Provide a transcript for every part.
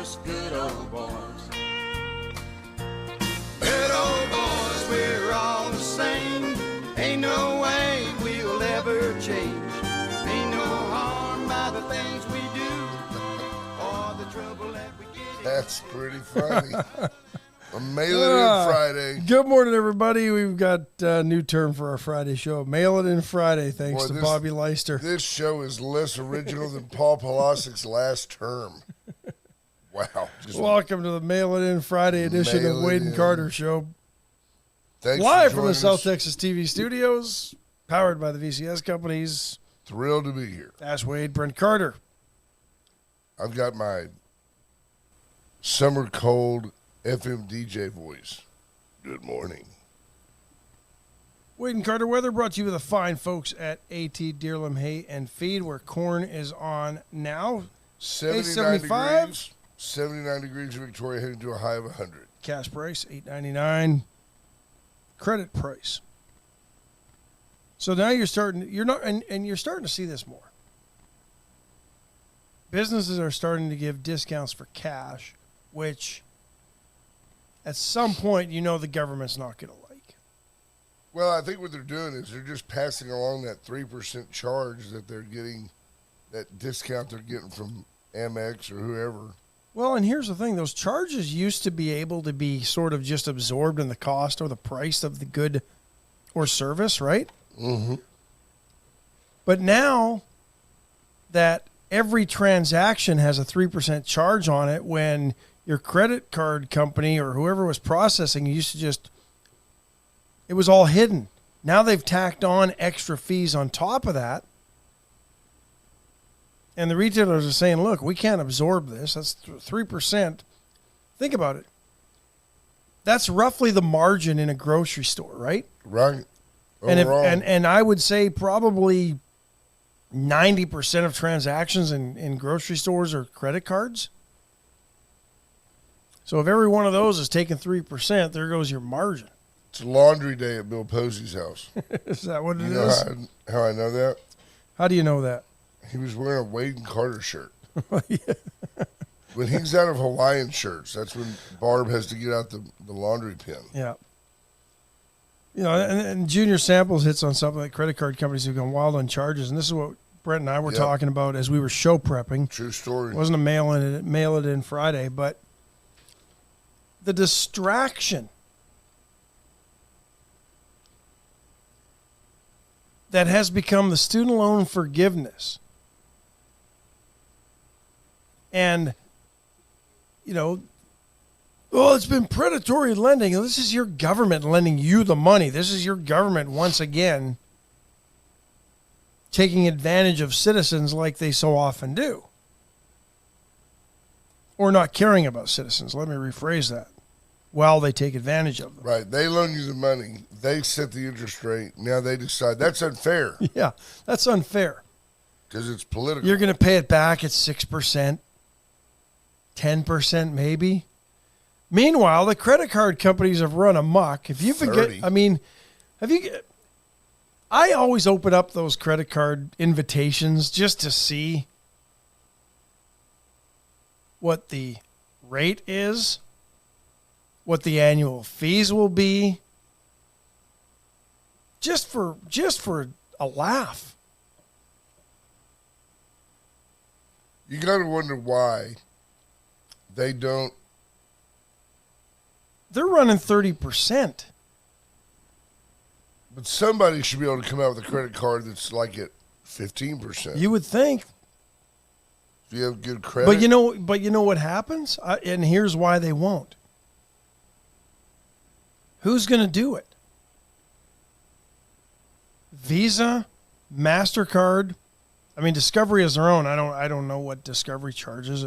just good old boys. Good old boys, we're all the same. Ain't no way we'll ever change. Ain't no harm by the things we do or the trouble that we get. That's pretty funny. A Mail It In Friday. Good morning, everybody. We've got a new term for our Friday show. Mail It In Friday, thanks to Bobby Leister. This show is less original than Paul Polasik's last term. Wow. Welcome to the Mail It In Friday edition of Wade and Carter Show. Thanks Live from the South Texas TV studios, powered by the VCS companies. Thrilled to be here. Ash Wade, Brent Carter. I've got my summer cold FM DJ voice. Good morning. Wade and Carter weather brought to you by the fine folks at AT Deerlam Hay and Feed, where corn is on now. 79 degrees. 79 degrees in Victoria, heading to a high of 100. Cash price, $8.99. Credit price. So now you're starting to see this more. Businesses are starting to give discounts for cash, which at some point you know the government's not going to like. Well, I think what they're doing is they're just passing along that 3% charge that they're getting, that discount they're getting from Amex or whoever. Well, and here's the thing. Those charges used to be able to be sort of just absorbed in the cost or the price of the good or service, right? Mm-hmm. But now that every transaction has a 3% charge on it, when your credit card company or whoever was processing used to just, it was all hidden. Now they've tacked on extra fees on top of that. And the retailers are saying, look, we can't absorb this. That's 3%. Think about it. That's roughly the margin in a grocery store, right? Right. And I would say probably 90% of transactions in grocery stores are credit cards. So if every one of those is taking 3%, there goes your margin. It's laundry day at Bill Posey's house. Is that what it is? You know how I know that? How do you know that? He was wearing a Wade and Carter shirt. Yeah. When he's out of Hawaiian shirts, that's when Barb has to get out the laundry pin. Yeah. You know, and Junior Samples hits on something like credit card companies have gone wild on charges, and this is what Brent and I were talking about as we were show prepping. True story. It wasn't a mail it in Friday, but the distraction that has become the student loan forgiveness. And, you know, well, it's been predatory lending. This is your government lending you the money. This is your government once again taking advantage of citizens like they so often do. Or not caring about citizens. Let me rephrase that. While they take advantage of them. Right. They loan you the money. They set the interest rate. Now they decide. That's unfair. Yeah, that's unfair. Because it's political. You're going to pay it back at 6%, 10% maybe. Meanwhile, the credit card companies have run amok. If you forget, I always open up those credit card invitations just to see what the rate is, what the annual fees will be, just for a laugh. You got to wonder why they don't. They're running 30%. But somebody should be able to come out with a credit card that's like at 15%. You would think. If you have good credit. But you know what happens? And here's why they won't. Who's going to do it? Visa, MasterCard. I mean, Discovery has their own. I don't know what Discovery charges.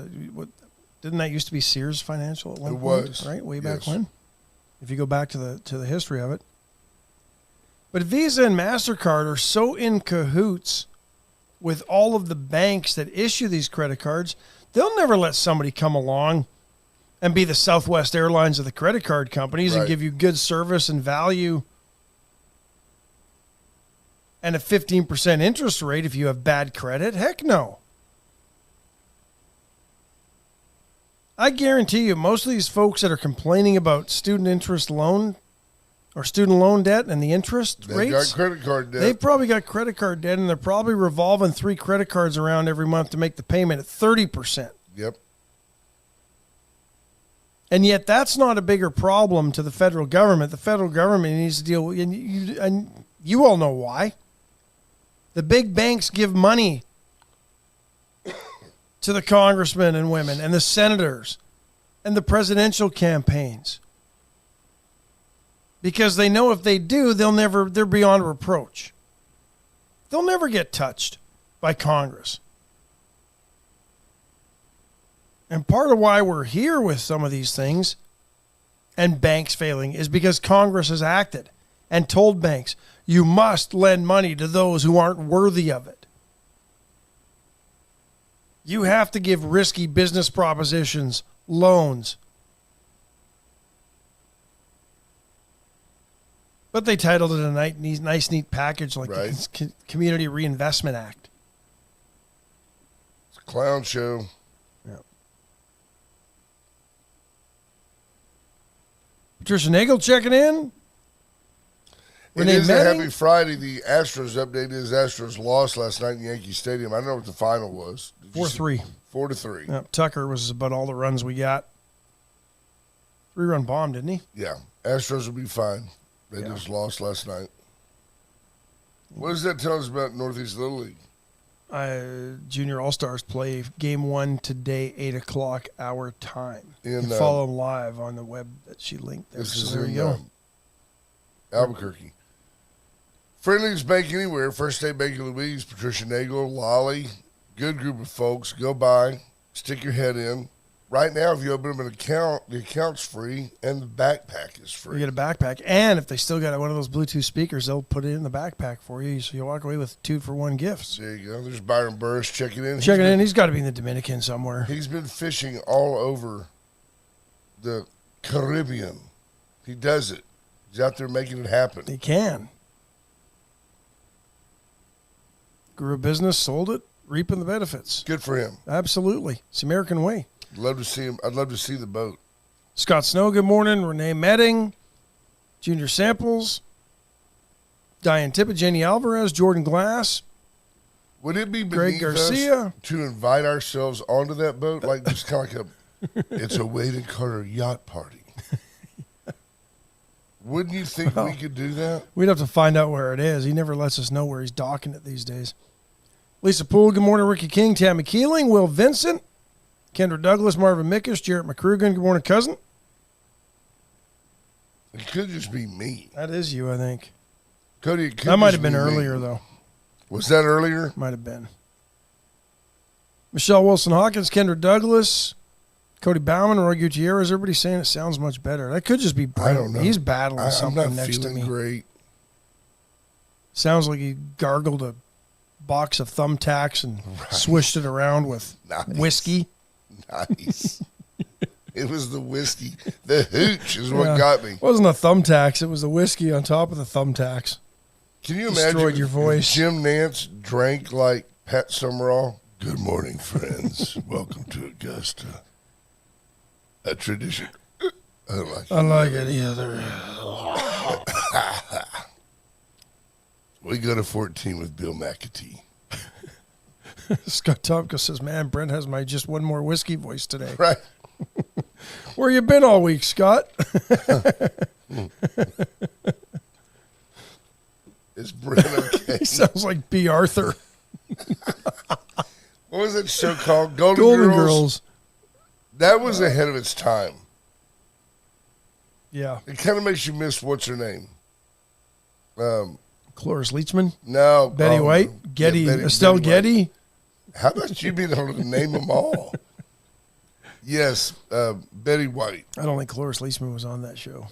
Didn't that used to be Sears Financial at one point? Was. Right? Way back when? If you go back to the history of it. But Visa and MasterCard are so in cahoots with all of the banks that issue these credit cards, they'll never let somebody come along and be the Southwest Airlines of the credit card companies and give you good service and value and a 15% interest rate if you have bad credit. Heck no. I guarantee you, most of these folks that are complaining about student interest loan or student loan debt and the interest They rates, got credit card debt. they've probably got credit card debt, and they're probably revolving 3 credit cards around every month to make the payment at 30%. Yep. And yet that's not a bigger problem to the federal government. The federal government needs to deal with, and you all know why. The big banks give money to the congressmen and women and the senators and the presidential campaigns. Because they know if they do, they're beyond reproach. They'll never get touched by Congress. And part of why we're here with some of these things and banks failing is because Congress has acted and told banks, you must lend money to those who aren't worthy of it. You have to give risky business propositions loans. But they titled it a nice, neat package like Right. the Community Reinvestment Act. It's a clown show. Patricia Nagel checking in. It Renee is a Manning? happy Friday. The Astros update is Astros lost last night in Yankee Stadium. I don't know what the final was. 4-3. 4-3. Yeah, Tucker was about all the runs we got. 3-run bomb, didn't he? Yeah. Astros will be fine. They Yeah. just lost last night. What does that tell us about Northeast Little League? Junior All-Stars play game 1 today, 8 o'clock our time. You In, can follow them live on the web that she linked there. This So is there in you go. Albuquerque. Friendlies Bank Anywhere, First State Bank of Louise, Patricia Nagel, Lolly, good group of folks. Go by, stick your head in. Right now, if you open up an account, the account's free and the backpack is free. You get a backpack. And if they still got one of those Bluetooth speakers, they'll put it in the backpack for you. So you walk away with 2-for-1 gifts. There you go. There's Byron Burris checking in. Checking in. He's got to be in the Dominican somewhere. He's been fishing all over the Caribbean. He does it. He's out there making it happen. They can. Grew a business, sold it, reaping the benefits. Good for him. Absolutely. It's the American way. Love to see him. I'd love to see the boat. Scott Snow, good morning. Renee Medding, Junior Samples, Diane Tippett, Jenny Alvarez, Jordan Glass, Would it be Greg beneath us Garcia. to invite ourselves onto that boat? Like just kind of like it's a Wade and Carter yacht party. Wouldn't you think we could do that? We'd have to find out where it is. He never lets us know where he's docking it these days. Lisa Poole, good morning. Ricky King, Tammy Keeling, Will Vincent, Kendra Douglas, Marvin Mickish, Jarrett McCrugan, good morning, cousin. It could just be me. That is you, I think. Cody, it could That might just have been be me. earlier, though. Was that earlier? Might have been. Michelle Wilson Hawkins, Kendra Douglas, Cody Bauman, Roy Gutierrez. Everybody's saying it sounds much better. That could just be Brent. I don't know. He's battling I'm something not next to feeling me. great. Sounds like he gargled a box of thumbtacks and swished it around with Nice. whiskey. Nice. It was the whiskey. The hooch is what Yeah. got me. It wasn't the thumbtacks. It was the whiskey on top of the thumbtacks. Can you Destroyed imagine your if voice. Jim Nance drank like Pat Summerall? Good morning, friends. Welcome to Augusta. A tradition. I don't like it. Unlike any other. We go to 14 with Bill McAtee. Scott Tomka says, man, Brent has my just one more whiskey voice today. Right. Where you been all week, Scott? Is Brent okay? He sounds like B. Arthur. What was that show called? Golden, Golden Girls? Girls. That was ahead of its time. Yeah. It kind of makes you miss what's her name. Cloris Leachman. No. Betty oh, White. Getty. yeah, Estelle White. Getty. How about you being able to name them all? Yes, Betty White. I don't think Cloris Leachman was on that show.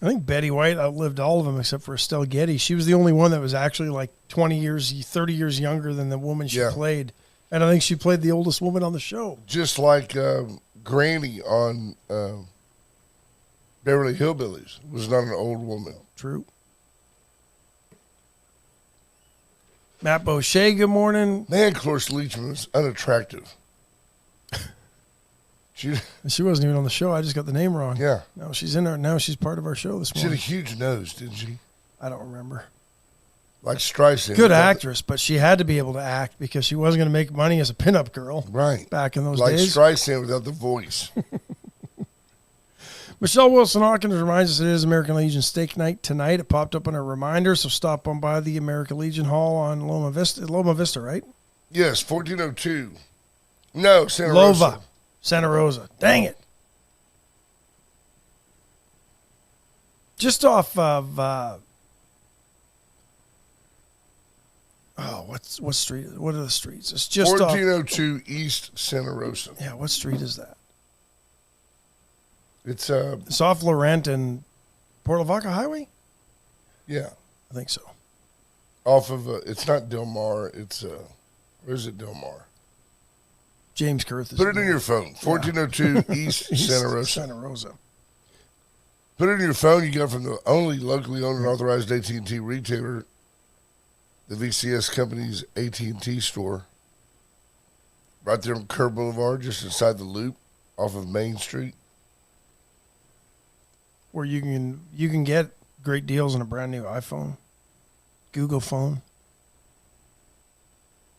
I think Betty White outlived all of them except for Estelle Getty. She was the only one that was actually like 20 years, 30 years younger than the woman she Yeah. played. And I think she played the oldest woman on the show. Just like Granny on Beverly Hillbillies was not an old woman. True. Matt Boucher, good morning. Man, Cloris Leachman was unattractive. She wasn't even on the show. I just got the name wrong. Yeah. No, she's in there now. She's part of our show this She had a morning. huge nose, didn't she? I don't remember. Like Streisand. Good actress, but she had to be able to act because she wasn't going to make money as a pinup girl Right. back in those Like days. Streisand without the voice. Michelle Wilson Hawkins reminds us it is American Legion Steak Night tonight. It popped up on a reminder, so stop on by the American Legion Hall on Loma Vista, right? Yes, 1402. No, Santa Lova, Rosa. Santa Rosa. Dang it. Just off of what street? What are the streets? It's just off. 1402 East Santa Rosa. Yeah, what street is that? It's It's off Laurent and Port Lavaca Highway. yeah, I think so. off of it's not Del Mar. It's where's it Del Mar? James Kurth is Put it in your phone. 1402 East Santa Rosa. Santa Rosa. Put it in your phone. You got from the only locally owned and authorized AT&T retailer, the VCS Company's AT&T store, right there on Kerr Boulevard, just inside the Loop, off of Main Street. Where you can get great deals on a brand new iPhone, Google phone,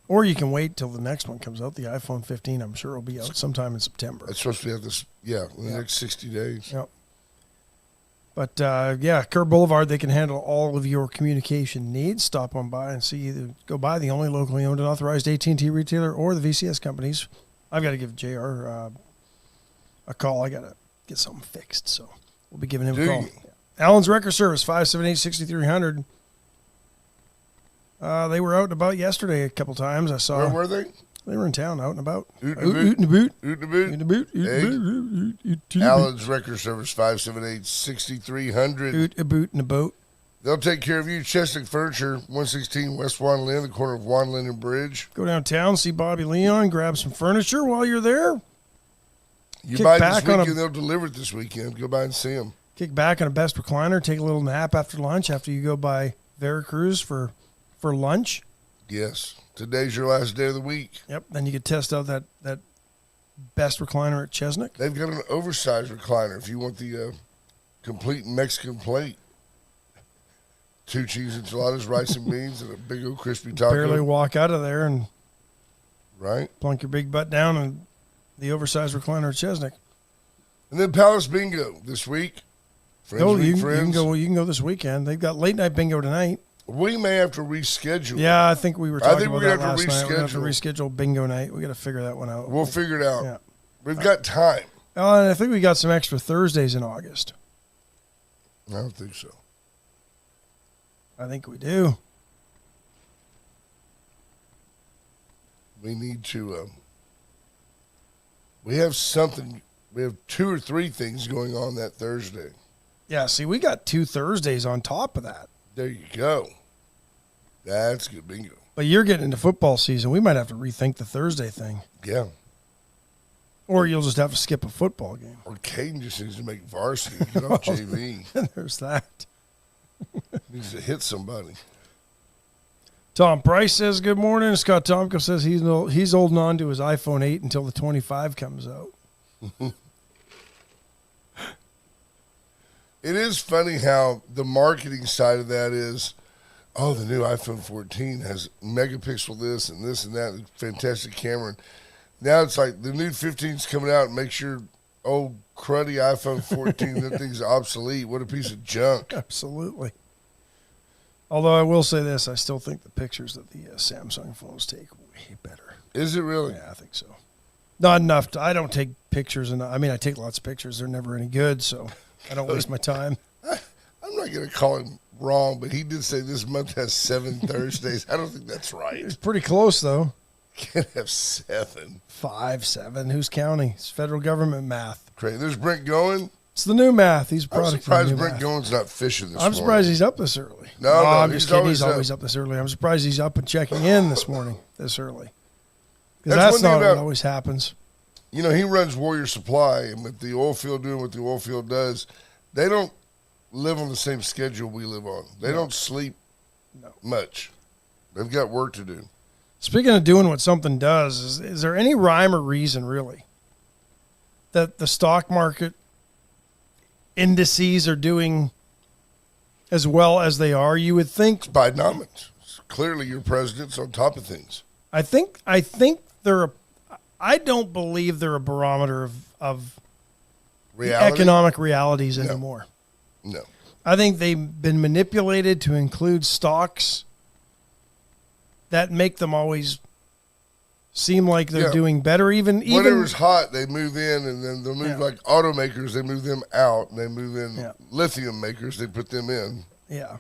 or you can wait till the next one comes out. The iPhone 15, I'm sure, will be out sometime in September. It's supposed to be out this, in the next 60 days. Yep. But Kerr Boulevard, they can handle all of your communication needs. Stop on by and see either go by the only locally owned and authorized AT&T retailer or the VCS companies. I've got to give JR a call. I got to get something fixed, so we'll be giving him a call. you? Allen's Record Service, 578-6300. They were out and about yesterday a couple times. I saw Where were they? they were in town, out and about. Oot Oot and a boot. Oot and a Oot and a boot. Oot and a Egg. boot. Oot and a boot. Allen's Record Service, 578-6300. Oot a boot and a boat. They'll take care of you. Chestnut Furniture, 116 West Juan Lynn, the corner of Juan Lynn and Bridge. Go downtown, see Bobby Leon, grab some furniture while you're there. You Kick buy this back on weekend, a- they'll deliver it this weekend. Go by and see them. Kick back on a best recliner, take a little nap after lunch after you go by Veracruz for lunch. Yes. Today's your last day of the week. Yep. Then you could test out that best recliner at Chesnick. They've got an oversized recliner if you want the complete Mexican plate. 2 cheese enchiladas, rice and beans, and a big old crispy taco. Barely walk out of there and Right? plunk your big butt down in the oversized recliner at Chesnick. And then Palace Bingo this week. Friends Oh, meet you friends. can go this weekend. They've got late night bingo tonight. We may have to reschedule. Yeah, I think we were I talking think about we're that gonna have last to night. We're gonna have to reschedule. reschedule bingo night. We got to figure that one out. We'll figure it out. Yeah. We've got time. Oh, and I think we got some extra Thursdays in August. I don't think so. I think we do. We need to. We have something. We have 2 or 3 things going on that Thursday. Yeah, see, we got 2 Thursdays on top of that. There you go. That's good bingo. But you're getting into football season. We might have to rethink the Thursday thing. Yeah. Or you'll just have to skip a football game. Or Caden just needs to make varsity. Get off JV. There's that. Needs to hit somebody. Tom Price says good morning. Scott Tomko says he's holding on to his iPhone 8 until the 25 comes out. It is funny how the marketing side of that is, oh, the new iPhone 14 has megapixel this and that, fantastic camera. And now it's like the new 15's coming out and makes your old cruddy iPhone 14, that thing's obsolete. What a piece of junk. Absolutely. Although I will say this, I still think the pictures that the Samsung phones take way better. Is it really? Yeah, I think so. Not enough. I don't take pictures, and I take lots of pictures. They're never any good, so I don't waste my time. I'm not going to call him wrong, but he did say this month has 7 Thursdays. I don't think that's right. It's pretty close, though. Can't have 7. 5, 7. Who's counting? It's federal government math. Great. There's Brent Goen. It's the new math. He's a I'm product of the surprised new Brent math. Goen's not fishing this I'm morning. surprised he's up this early. No, I'm he's just kidding. He's always always up this early. I'm surprised he's up and checking in this morning this early. Because That's that's one thing not what about- always happens. You know, he runs Warrior Supply, and with the oil field doing what the oil field does, they don't live on the same schedule we live on. They don't sleep much. They've got work to do. Speaking of doing what something does, is there any rhyme or reason, really, that the stock market indices are doing as well as they are, you would think. Bidenomics. Clearly, your president's on top of things. I think they're. I don't believe they're a barometer of Reality? economic realities anymore. No. I think they've been manipulated to include stocks that make them always seem like they're doing better. Even whatever's hot, they move in, and then they'll move like automakers. They move them out, and they move in lithium makers. They put them in. Yeah.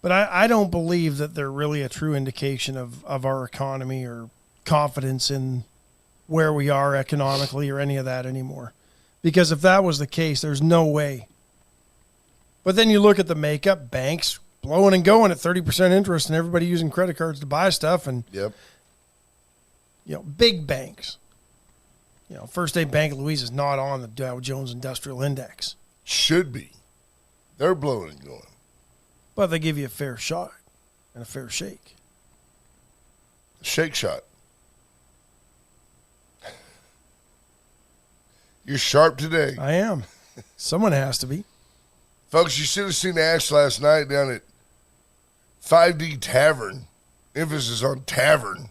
But I don't believe that they're really a true indication of our economy or confidence in where we are economically or any of that anymore. Because if that was the case, there's no way. But then you look at the makeup, banks blowing and going at 30% interest and everybody using credit cards to buy stuff. And, big banks. First State Bank of Louise is not on the Dow Jones Industrial Index. Should be. They're blowing and going. But they give you a fair shot and a fair shake. Shake shot. You're sharp today. I am. Someone has to be. Folks, you should have seen Ash last night down at 5D Tavern. Emphasis on tavern.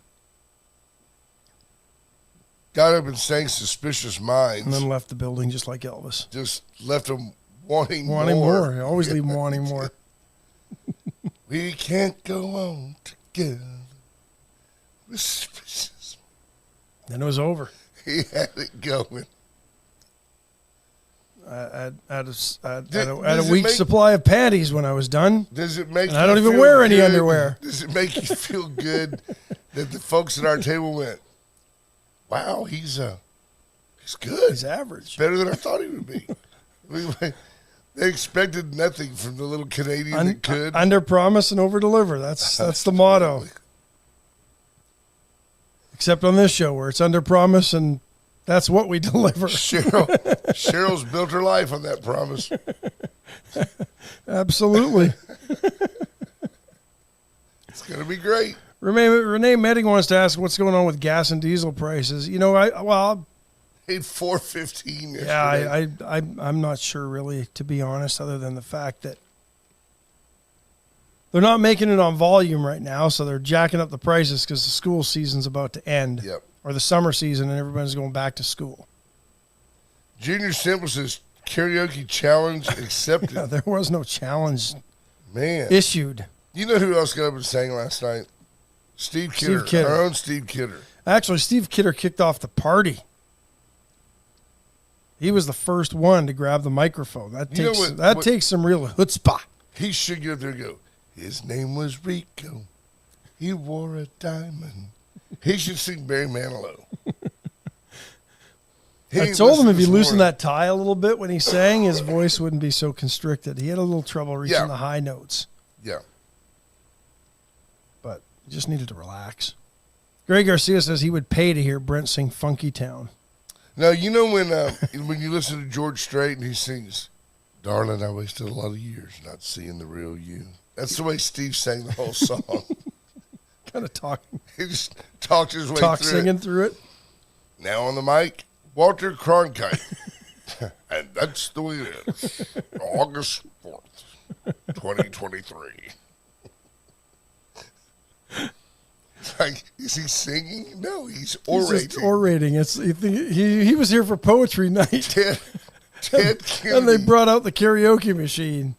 Got up and sang Suspicious Minds. And then left the building just like Elvis. Just left them wanting more. Wanting more. I always leave them wanting more. We can't go on together. Then it was over. He had it going. I had a week's supply of panties when I was done. Does it make? And I don't even wear any underwear. Does it make you feel good that the folks at our table went, "Wow, he's good. He's average. Better than I thought he would be." They expected nothing from the little Canadian that could. Under promise and over deliver. That's the motto. Except on this show where it's under promise and that's what we deliver. Cheryl's built her life on that promise. Absolutely. It's going to be great. Renee Medding wants to ask what's going on with gas and diesel prices. Paid $4.15 yesterday. Yeah, I'm not sure really, to be honest, other than the fact that they're not making it on volume right now, so they're jacking up the prices because the school season's about to end. Yep. Or the summer season, and everybody's going back to school. Junior Simple says karaoke challenge accepted. Yeah, there was no challenge issued. You know who else got up and sang last night? Steve Kidder. Our own Steve Kidder. Actually, Steve Kidder kicked off the party. He was the first one to grab the microphone. That takes some real chutzpah. He should get up there and go, his name was Rico. He wore a diamond. He should sing Barry Manilow. I told him if he loosened that tie a little bit when he sang, his voice wouldn't be so constricted. He had a little trouble reaching the high notes. Yeah. But he just needed to relax. Greg Garcia says he would pay to hear Brent sing Funky Town. Now, you know when you listen to George Strait and he sings, "Darling, I wasted a lot of years not seeing the real you." That's the way Steve sang the whole song. Kind of talking. He just talked his way through singing through it. Now on the mic, Walter Cronkite. And that's the way it is. August 4th, 2023. Like, is he singing? No, he's orating. He's just orating. He was here for poetry night. Ted Kennedy. And they brought out the karaoke machine.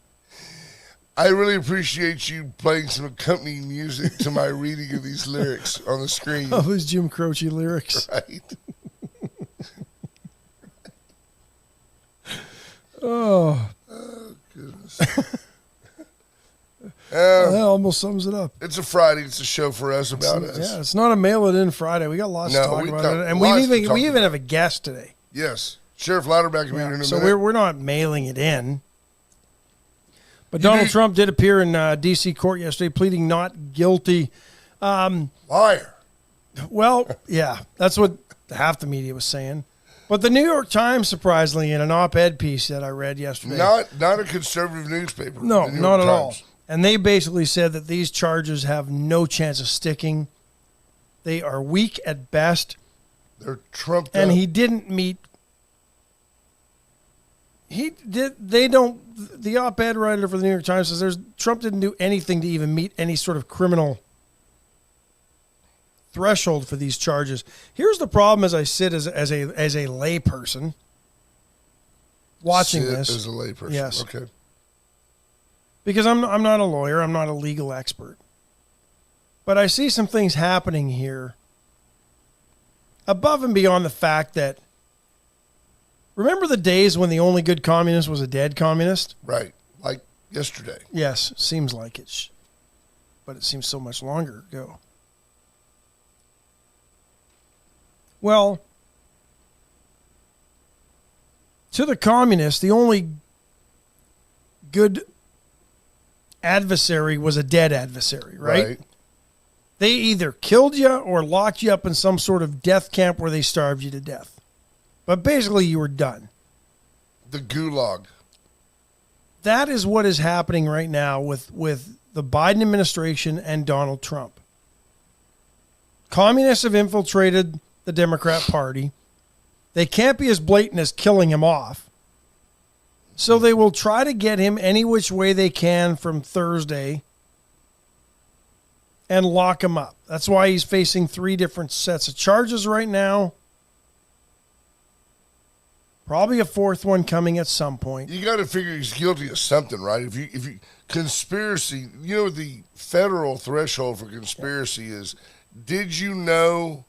I really appreciate you playing some accompanying music to my reading of these lyrics on the screen. Oh, those Jim Croce lyrics. Right. Oh, goodness. that almost sums it up. It's a Friday. It's a show for us about us. Yeah, it's not a mail-it-in Friday. We got lots to talk about it. And we even have a guest today. Yes. Sheriff Louderback will be here in a minute. So we're not mailing it in. But Donald Trump did appear in D.C. court yesterday pleading not guilty. Liar. Well, yeah, that's what half the media was saying. But the New York Times, surprisingly, in an op-ed piece that I read yesterday. Not a conservative newspaper. No, not at all. And they basically said that these charges have no chance of sticking. They are weak at best. They're trumped up. And he didn't meet He did. They don't. The op-ed writer for the New York Times says Trump didn't do anything to even meet any sort of criminal threshold for these charges. Here's the problem: as I sit as a layperson watching this, as a layperson, yes, okay, because I'm not a lawyer, I'm not a legal expert, but I see some things happening here above and beyond the fact that. Remember the days when the only good communist was a dead communist? right, like yesterday. Yes, seems like it, but it seems so much longer ago. Well, to the communists, the only good adversary was a dead adversary, right? They either killed you or locked you up in some sort of death camp where they starved you to death. But basically, you were done. The gulag. That is what is happening right now with the Biden administration and Donald Trump. Communists have infiltrated the Democrat Party. They can't be as blatant as killing him off. So they will try to get him any which way they can from Thursday and lock him up. That's why he's facing 3 different sets of charges right now. Probably a 4th one coming at some point. You got to figure he's guilty of something, right? If you conspiracy, you know the federal threshold for conspiracy is, did you know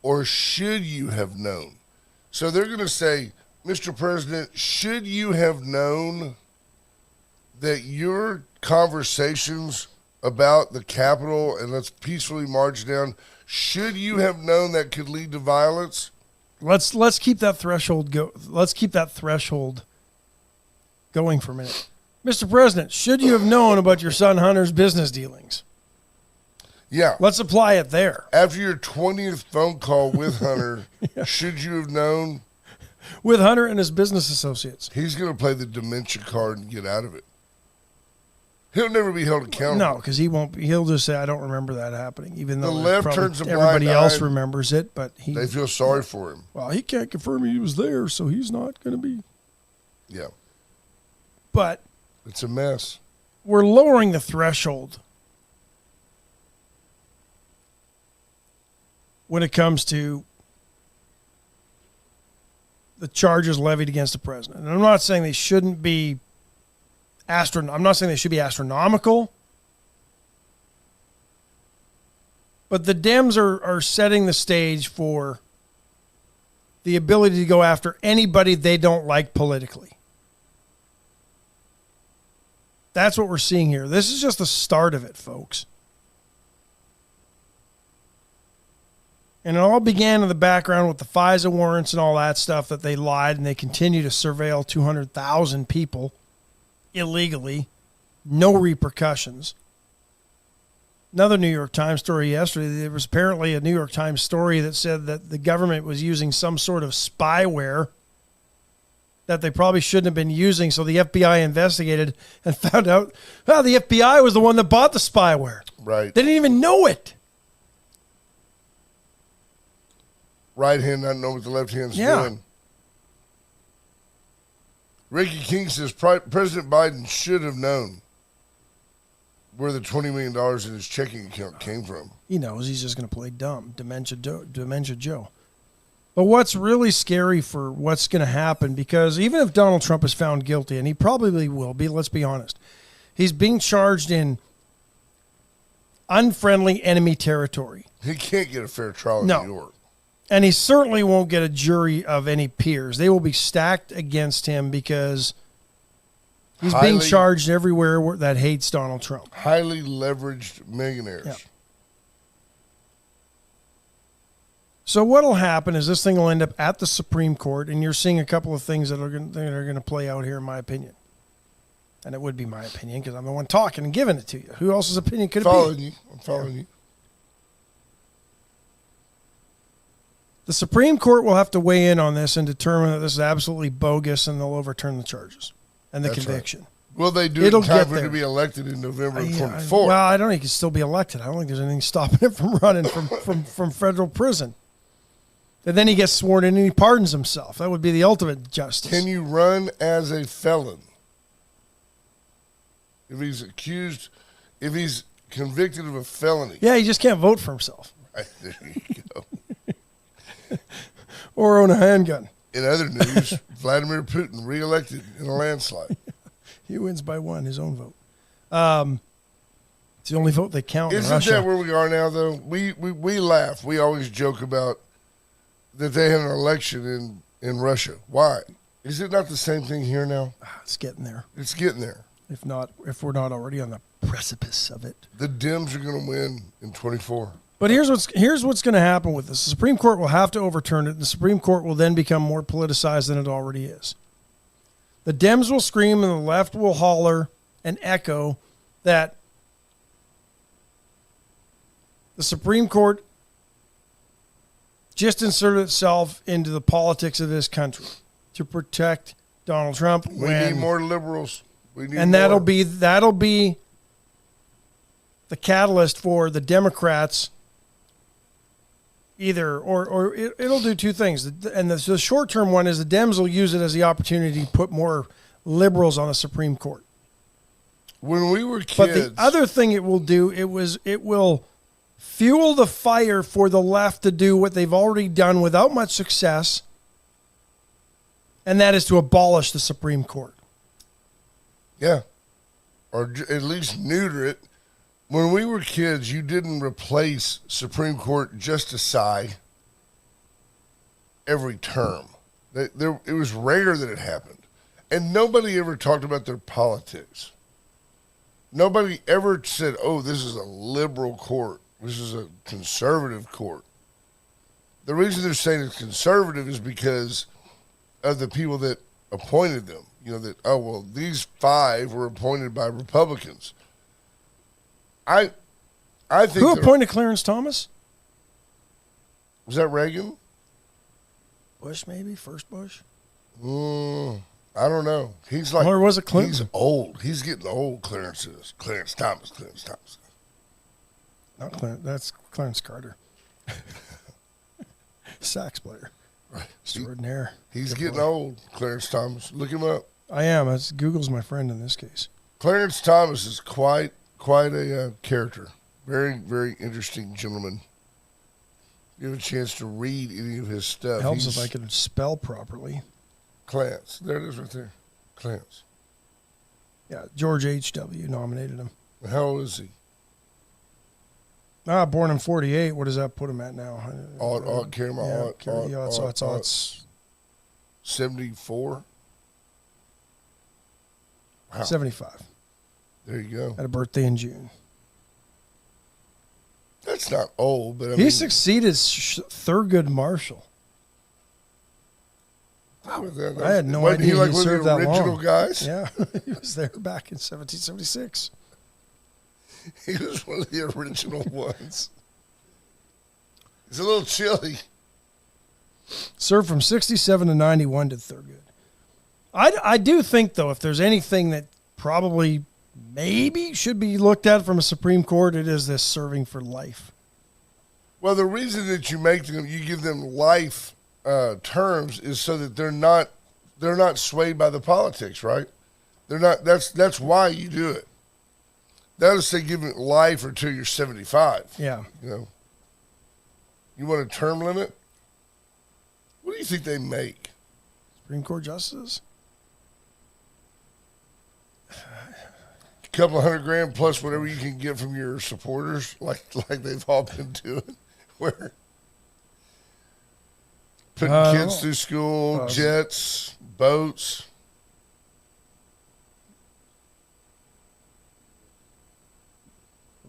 or should you have known? So they're going to say, Mr. President, should you have known that your conversations about the Capitol and let's peacefully march down, should you have known that could lead to violence? Let's keep that threshold go. Let's keep that threshold going for a minute, Mr. President. Should you have known about your son Hunter's business dealings? Yeah. Let's apply it there. After your 20th phone call with Hunter, should you have known? With Hunter and his business associates. He's going to play the dementia card and get out of it. He'll never be held accountable. No, because he won't. He'll just say, "I don't remember that happening," even though the left turns a blind everybody else eye. remembers it. But They feel sorry for him. Well, he can't confirm he was there, so he's not going to be. Yeah. But It's a mess. we're lowering the threshold when it comes to the charges levied against the president. And I'm not saying they shouldn't be I'm not saying they should be astronomical, but the Dems are setting the stage for the ability to go after anybody they don't like politically. That's what we're seeing here. This is just the start of it, folks. And it all began in the background with the FISA warrants and all that stuff that they lied, and they continue to surveil 200,000 people illegally, no repercussions. Another New York Times story yesterday, there was apparently a New York Times story that said that the government was using some sort of spyware that they probably shouldn't have been using, so the FBI investigated and found out, well, the FBI was the one that bought the spyware. Right. They didn't even know it. Right hand not know what the left hand's doing. Ricky King says President Biden should have known where the $20 million in his checking account came from. He knows he's just going to play dumb, Dementia Joe. But what's really scary for what's going to happen, because even if Donald Trump is found guilty, and he probably will be, let's be honest, he's being charged in unfriendly enemy territory. He can't get a fair trial in No. New York. And he certainly won't get a jury of any peers. They will be stacked against him because he's being charged everywhere that hates Donald Trump. Highly leveraged millionaires. Yeah. So what will happen is this thing will end up at the Supreme Court, and you're seeing a couple of things that are going to play out here, in my opinion. And it would be my opinion because I'm the one talking and giving it to you. Who else's opinion could it be? I'm following you. The Supreme Court will have to weigh in on this and determine that this is absolutely bogus, and they'll overturn the charges and the conviction. Right. Will they do It'll it in time get for him there. to be elected in November of 24? Well, I don't think he can still be elected. I don't think there's anything stopping him from running from federal prison. And then he gets sworn in and he pardons himself. That would be the ultimate justice. Can you run as a felon? If he's accused, if he's convicted of a felony. Yeah, he just can't vote for himself. Right, there you go. Or own a handgun. In other news, Vladimir Putin reelected in a landslide. He wins by one, his own vote. It's the only vote they count in Isn't Russia. that where we are now, though? We laugh. We always joke about that they had an election in Russia. Why? Is it not the same thing here now? It's getting there. It's getting there. If we're not already on the precipice of it. The Dems are going to win in 24. But here's what's going to happen with this. The Supreme Court will have to overturn it. The Supreme Court will then become more politicized than it already is. The Dems will scream and the left will holler and echo that the Supreme Court just inserted itself into the politics of this country to protect Donald Trump. We need more liberals. We need and more. that'll be the catalyst for the Democrats. Either or it'll do two things, and the short-term one is the Dems will use it as the opportunity to put more liberals on the Supreme Court. When we were kids, But the other thing it will do, it will fuel the fire for the left to do what they've already done without much success, and that is to abolish the Supreme Court. yeah, or at least neuter it. When we were kids, you didn't replace Supreme Court Justice every term. It was rare that it happened. And nobody ever talked about their politics. Nobody ever said, oh, this is a liberal court. This is a conservative court. The reason they're saying it's conservative is because of the people that appointed them. You know, that, oh, well, these 5 were appointed by Republicans. I think Who appointed Clarence Thomas? Was that Reagan? Bush, maybe? First Bush? I don't know. He's like, Or was it Clinton? He's old. He's getting old. Clarence Thomas. Not Clarence. That's Clarence Carter. Sax player. Right. Extraordinaire. He's Good getting boy. old. Clarence Thomas. Look him up. I am. Google's my friend in this case. Clarence Thomas is quite a character. Very, very interesting gentleman. You have a chance to read any of his stuff. Helps if I could spell properly. Clarence. There it is right there. Clarence. Yeah, George H.W. nominated him. How old is he? Born in 48. What does that put him at now? Carry my It's 74. Wow. 75. There you go. Had a birthday in June. That's not old, but I He mean, succeeded Thurgood Marshall. I had no wasn't idea he like he one of served the that original long. guys? Yeah, he was there back in 1776. He was one of the original ones. It's a little chilly. Served from 67 to 91 to Thurgood. I do think, though, if there's anything that probably maybe should be looked at from a Supreme Court, it is this serving for life. Well, the reason that you give them life terms is so that they're not swayed by the politics, right? They're not. That's why you do it. That is to give it life until you're 75. Yeah. You know. You want a term limit? What do you think they make? Supreme Court justices? A couple $100,000 plus whatever you can get from your supporters, like they've all been doing, where putting kids through school, jets, boats.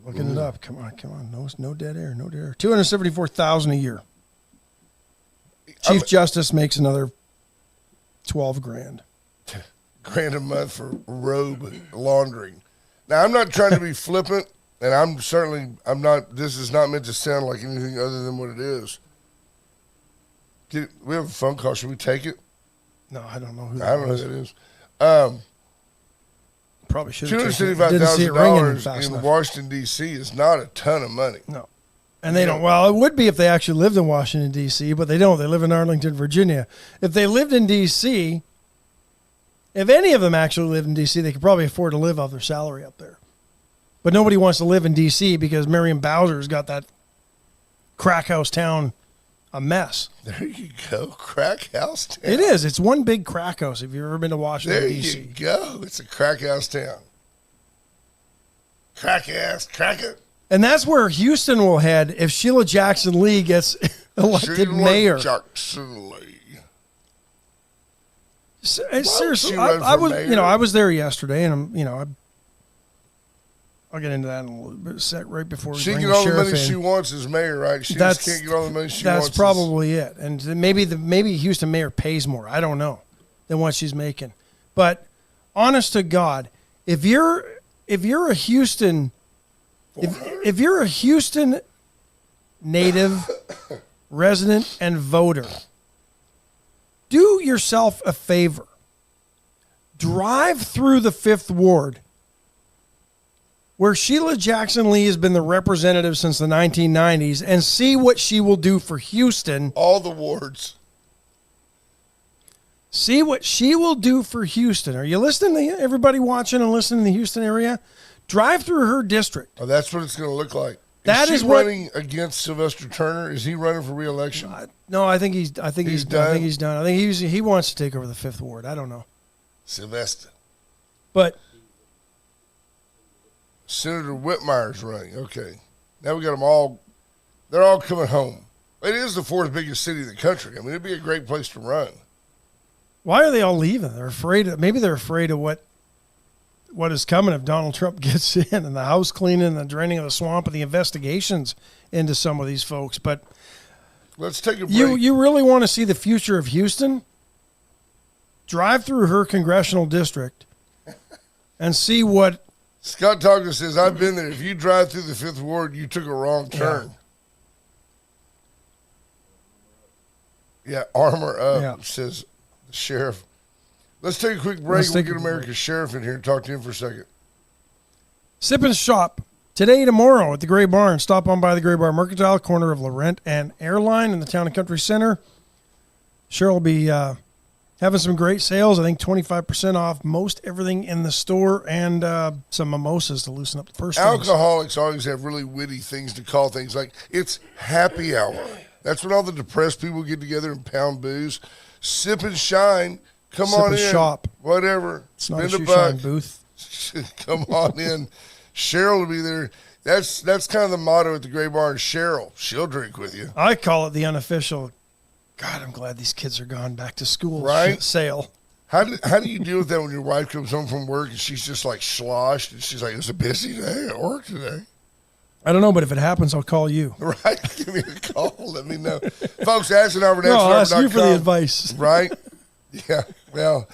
Looking it up. Come on. No dead air. No dead air. $274,000 a year. Chief Justice makes another $12,000. $1,000 a month for robe laundering. Now, I'm not trying to be flippant, and I'm not. This is not meant to sound like anything other than what it is. We have a phone call. Should we take it? No, I don't know who I don't know who that is. Probably should have taken it. $275,000 in Washington, D.C. is not a ton of money. No. And they don't. Well, it would be if they actually lived in Washington, D.C., but they don't. They live in Arlington, Virginia. If they lived in D.C., if any of them actually lived in D.C., they could probably afford to live off their salary up there. But nobody wants to live in D.C. because Marion Bowser's got that crack house town a mess. There you go. Crack house town. It is. It's one big crack house if you've ever been to Washington, There D.C. you go. It's a crack house town. Crack ass, crack it. And that's where Houston will head if Sheila Jackson Lee gets elected Sheila mayor. Jackson Lee. Seriously, she I run for was, mayor? I was there yesterday, and I'll get into that in a little bit, right before we She bring can the get all the sheriff money in. she wants as mayor, right? She That's- just can't get all the money she wants. That's probably it. And maybe Houston mayor pays more. I don't know than what she's making. But honest to God, if you're a Houston, if you're a Houston native resident and voter, do yourself a favor. Drive through the 5th Ward, where Sheila Jackson Lee has been the representative since the 1990s, and see what she will do for Houston. all the wards. See what she will do for Houston. Are you listening to everybody watching and listening in the Houston area? Drive through her district. Oh, that's what it's going to look like. That is is she what- running against Sylvester Turner? Is he running for re-election? No, I think he's He's done. I think he's done. I think he wants to take over the 5th Ward. I don't know. Sylvester. But Senator Whitmire's running. Okay. Now we got them all. They're all coming home. It is the 4th biggest city in the country. I mean, it'd be a great place to run. why are they all leaving? They're afraid of, maybe they're afraid of what is coming if Donald Trump gets in, and the house cleaning and the draining of the swamp and the investigations into some of these folks. But Let's take a break. you really want to see the future of Houston? Drive through her congressional district and see what. Scott Talker says, I've been there. If you drive through the 5th Ward, you took a wrong turn. Yeah, armor up, says the sheriff. Let's take a quick break. Let's We'll take a get America's sheriff in here and talk to him for a second. Sip and Shop today, tomorrow at the Gray Barn. Stop on by the Gray Bar Mercantile, corner of Laurent and Airline in the Town and Country Center. Cheryl will be having some great sales. I think 25% off most everything in the store, and some mimosas to loosen up the first things. Alcoholics always have really witty things to call things like, it's happy hour. That's when all the depressed people get together and pound booze. Sip and shine. Come Sip on and in. shop. Whatever. It's not a Spend shoe buck. shine booth. Come on in. Cheryl will be there. That's kind of the motto at the Gray Barn. Cheryl, she'll drink with you. I call it the unofficial, God, I'm glad these kids are gone back to school Right? sale. How do you deal with that when your wife comes home from work and she's just like sloshed and she's like, it's a busy day at work today? I don't know, but if it happens, I'll call you. Right? Give me a call. Let me know. Folks, ask an Albert No, I'll ask you for the advice. Right? Yeah. Well,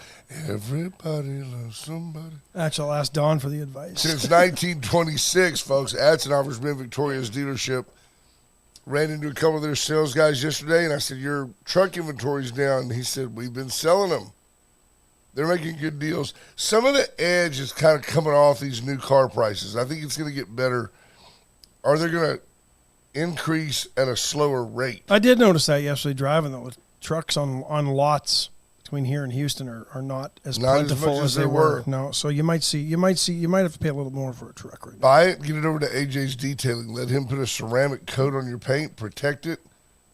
everybody loves somebody. Actually, I'll ask Don for the advice. Since 1926, folks, Atzenhower's been Victoria's dealership. Ran into a couple of their sales guys yesterday, and I said, your truck inventory's down. And he said, we've been selling them. They're making good deals. Some of the edge is kind of coming off these new car prices. I think it's going to get better. Are they going to increase at a slower rate? I did notice that yesterday driving, though. Trucks on lots between here and Houston are not as Not as plentiful much as as they they were. were. No, so you might have to pay a little more for a truck right now. Buy it, get it over to AJ's Detailing. Let him put a ceramic coat on your paint, protect it,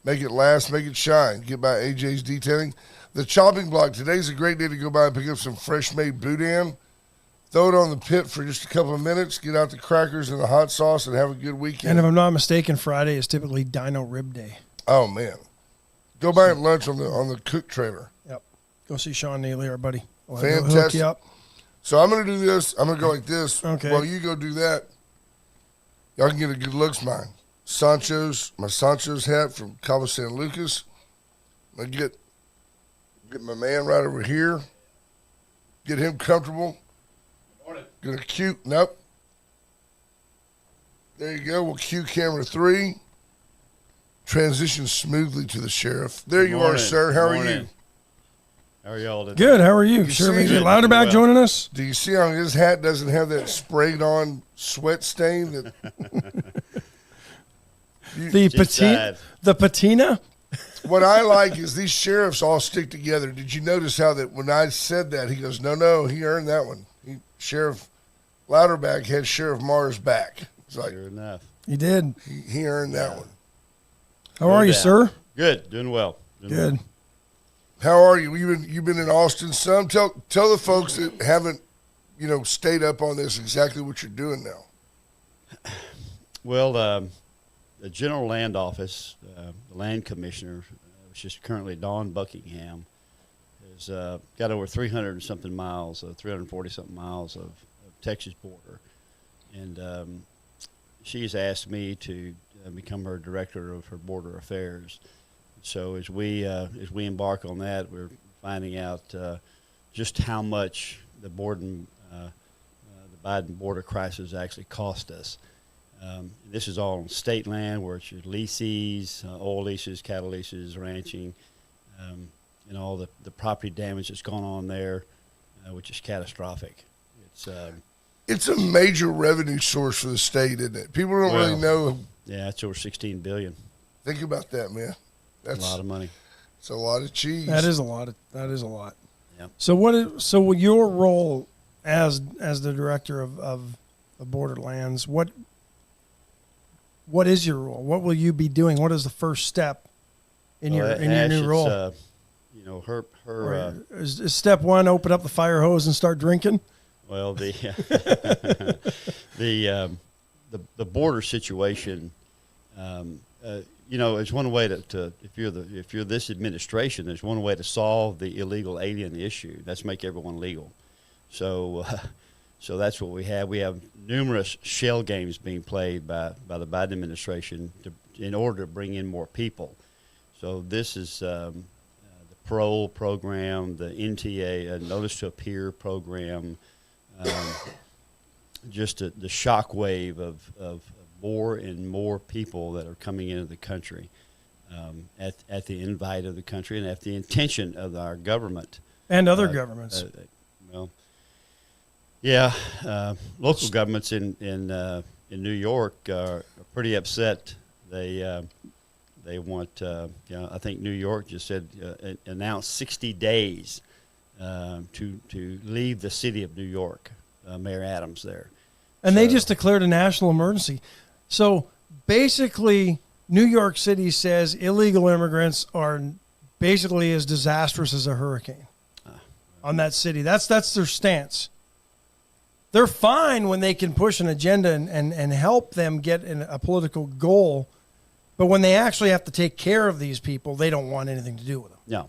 make it last, make it shine. Get by AJ's Detailing. The chopping block, today's a great day to go by and pick up some fresh-made boudin. Throw it on the pit for just a couple of minutes, get out the crackers and the hot sauce, and have a good weekend. And if I'm not mistaken, Friday is typically Dino Rib Day. Oh, man. Go buy at lunch on the cook trailer. Yep. Go see Sean Neely, our buddy. He'll Fantastic. hook you up. So I'm going to do this. I'm going to go like this. Okay. While you go do that, y'all can get a good looks mine. My Sancho's hat from Cabo San Lucas. I get my man right over here. Get him comfortable. Get a cue. Nope. There you go. We'll cue camera 3. Transition smoothly to the sheriff. There you are, Morning. sir. How are Morning. you? How are y'all today? Good. How are you? You Sheriff see- AJ Louderback Well. joining us? Do you see how his hat doesn't have that sprayed on sweat stain? That The patina. The patina. What I like is these sheriffs all stick together. Did you notice how that when I said that, he goes, no, he earned that one. Sheriff Louderback had Sheriff Mars back. It's like, Sure enough. He did. he earned that one. How are you, sir? Good. Doing well. Good. How are you? You've been in Austin some. Tell the folks that haven't, stayed up on this exactly what you're doing now. Well, the General Land Office, the Land Commissioner, which is currently Dawn Buckingham, has got over 300 and something miles, 340 something miles of Texas border, and she's asked me to become her director of her border affairs. So as we embark on that, we're finding out just how much the Biden border crisis actually cost us. This is all on state land, where it's your leases, oil leases, cattle leases, ranching, and all the property damage that's gone on there, which is catastrophic. It's a major revenue source for the state, isn't it? People don't really know. Yeah, it's over $16 billion. Think about that, man. That's a lot of money. It's a lot of cheese. That is a lot. That is a lot. Yeah. So your role as the director of Borderlands, what is your role? What will you be doing? What is the first step in your new role? Is step one open up the fire hose and start drinking? Well, the border situation, is one way to if you're this administration, there's one way to solve the illegal alien issue. That's make everyone legal. So that's what we have. We have numerous shell games being played by the Biden administration in order to bring in more people. So this is the parole program, the NTA, notice to appear program. Just the shockwave of more and more people that are coming into the country at the invite of the country and at the intention of our government and other governments. Local governments in New York are pretty upset. They want I think New York just said announced 60 days to leave the city of New York. Mayor Adams there. And they just declared a national emergency. So basically, New York City says illegal immigrants are basically as disastrous as a hurricane on that city. That's their stance. They're fine when they can push an agenda and help them get a political goal. But when they actually have to take care of these people, they don't want anything to do with them. No,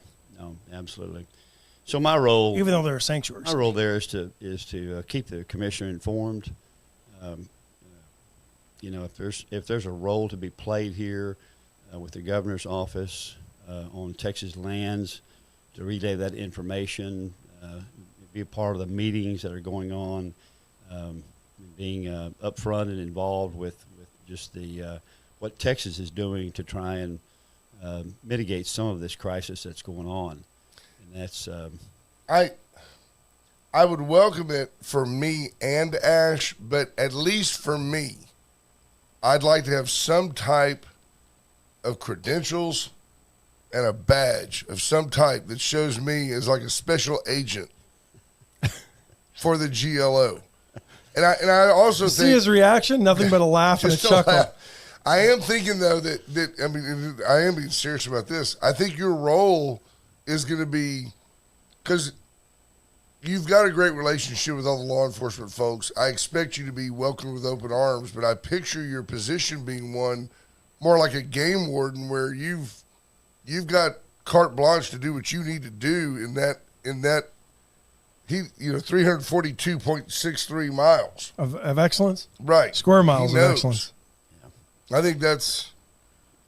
absolutely. So my role, even though they're a sanctuary, my role there is to keep the commissioner informed. If there's a role to be played here with the governor's office on Texas lands, to relay that information, be a part of the meetings that are going on, being upfront and involved with just the what Texas is doing to try and mitigate some of this crisis that's going on. And that's I would welcome it for me and Ash, but at least for me, I'd like to have some type of credentials and a badge of some type that shows me as like a special agent for the GLO. And I also think see his reaction, nothing but a laugh and a chuckle. Laugh. I am thinking though that I am being serious about this. I think your role is going to be, because you've got a great relationship with all the law enforcement folks. I expect you to be welcomed with open arms, but I picture your position being one more like a game warden, where you've got carte blanche to do what you need to do in that 342.63 miles of excellence, right? Square miles of excellence. I think that's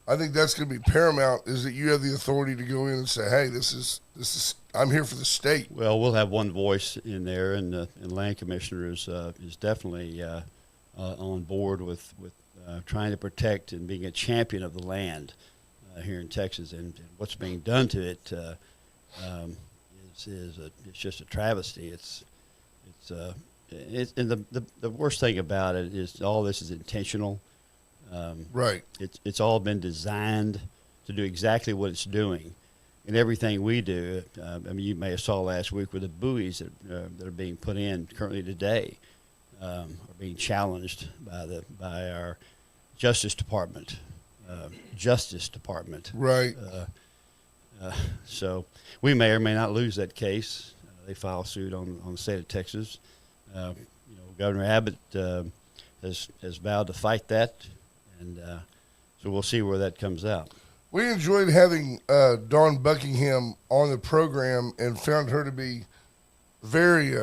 going to be paramount, is that you have the authority to go in and say, hey, this is I'm here for the state. Well, we'll have one voice in there, and the land commissioner is definitely on board with trying to protect and being a champion of the land here in Texas, and what's being done to it it's just a travesty. And the worst thing about it is all this is intentional. Right. It's all been designed to do exactly what it's doing. And everything we do, I mean, you may have saw last week with the buoys that are being put in currently today, are being challenged by our Justice Department. Right. So we may or may not lose that case. They file suit on the state of Texas. Governor Abbott has vowed to fight that, and so we'll see where that comes out. We enjoyed having Dawn Buckingham on the program and found her to be very,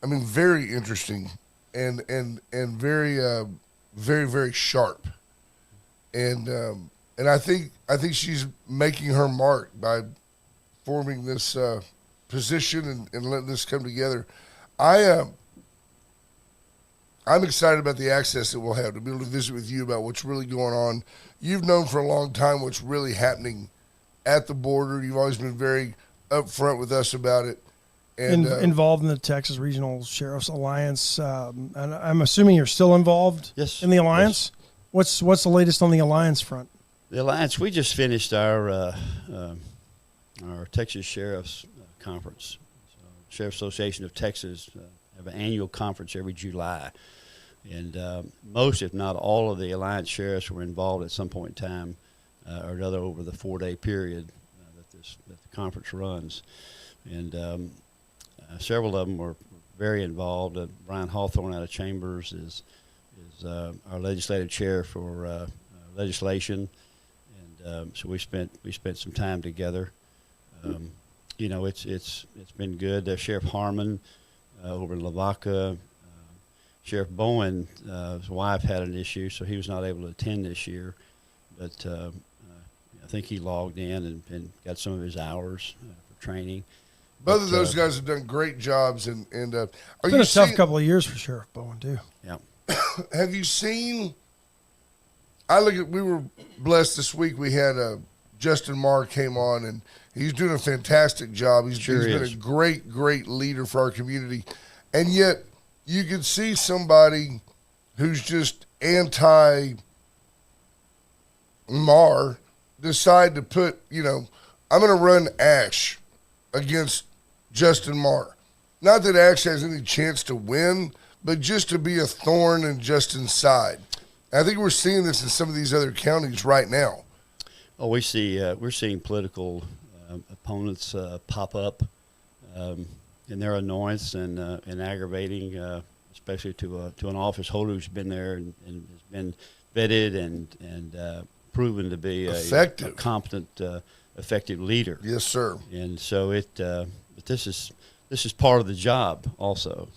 very interesting and very, very, very sharp. And I think she's making her mark by forming this position and letting this come together. I'm excited about the access that we'll have to be able to visit with you about what's really going on. You've known for a long time what's really happening at the border. You've always been very upfront with us about it. And involved in the Texas Regional Sheriff's Alliance. And I'm assuming you're still involved Yes. in the Alliance? Yes. What's the latest on the Alliance front? The Alliance, we just finished our Texas Sheriff's Conference. So, Sheriff Association of Texas have an annual conference every July. And most, if not all, of the Alliance sheriffs were involved at some point in time or another over the 4-day period that the conference runs. And several of them were very involved. Brian Hawthorne out of Chambers is our legislative chair for legislation, and so we spent some time together. It's been good. Sheriff Harmon over in Lavaca. Sheriff Bowen, his wife had an issue, so he was not able to attend this year. But I think he logged in and got some of his hours for training. Both of those guys have done great jobs. And are It's been a tough couple of years for Sheriff Bowen, too. Yeah. Have you seen? We were blessed this week. We had Justin Marr came on, and he's doing a fantastic job. He's been a great leader for our community, and yet you could see somebody who's just anti Marr decide to put, I'm going to run Ash against Justin Marr. Not that Ash has any chance to win, but just to be a thorn in Justin's side. I think we're seeing this in some of these other counties right now. Oh, we're seeing political opponents pop up in their annoyance and aggravating, especially to an office holder who's been there and has been vetted and proven to be a competent, effective leader. Yes, sir. And so but this is part of the job also.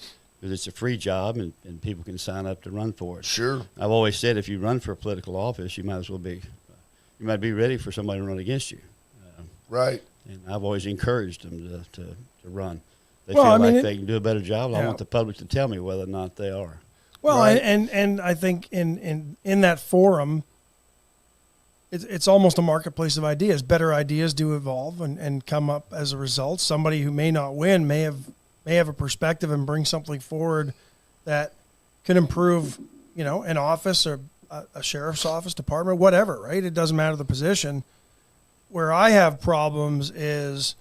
Because it's a free job and people can sign up to run for it. Sure. I've always said if you run for a political office, you might be ready for somebody to run against you. Right. And I've always encouraged them to run. They feel like they can do a better job. Yeah. I want the public to tell me whether or not they are. Well, right. and I think in that forum, it's almost a marketplace of ideas. Better ideas do evolve and come up as a result. Somebody who may not win may have a perspective and bring something forward that can improve, an office or a sheriff's office, department, whatever, right? It doesn't matter the position. Where I have problems is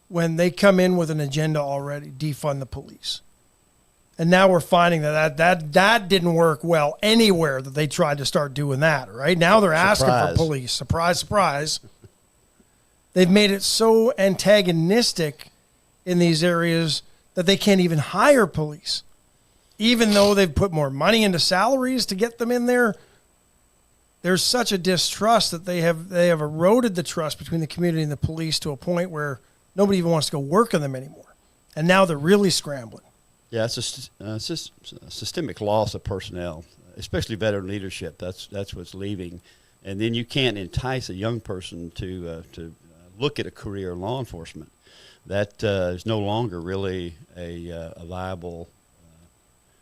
when they come in with an agenda already, defund the police. And now we're finding that didn't work well anywhere that they tried to start doing that, right? Now they're asking for police. Surprise, surprise. They've made it so antagonistic in these areas that they can't even hire police. Even though they've put more money into salaries to get them in there, there's such a distrust that they have eroded the trust between the community and the police to a point where nobody even wants to go work on them anymore. And now they're really scrambling. Yeah, it's a systemic loss of personnel, especially veteran leadership. That's what's leaving. And then you can't entice a young person to look at a career in law enforcement. That is no longer really a viable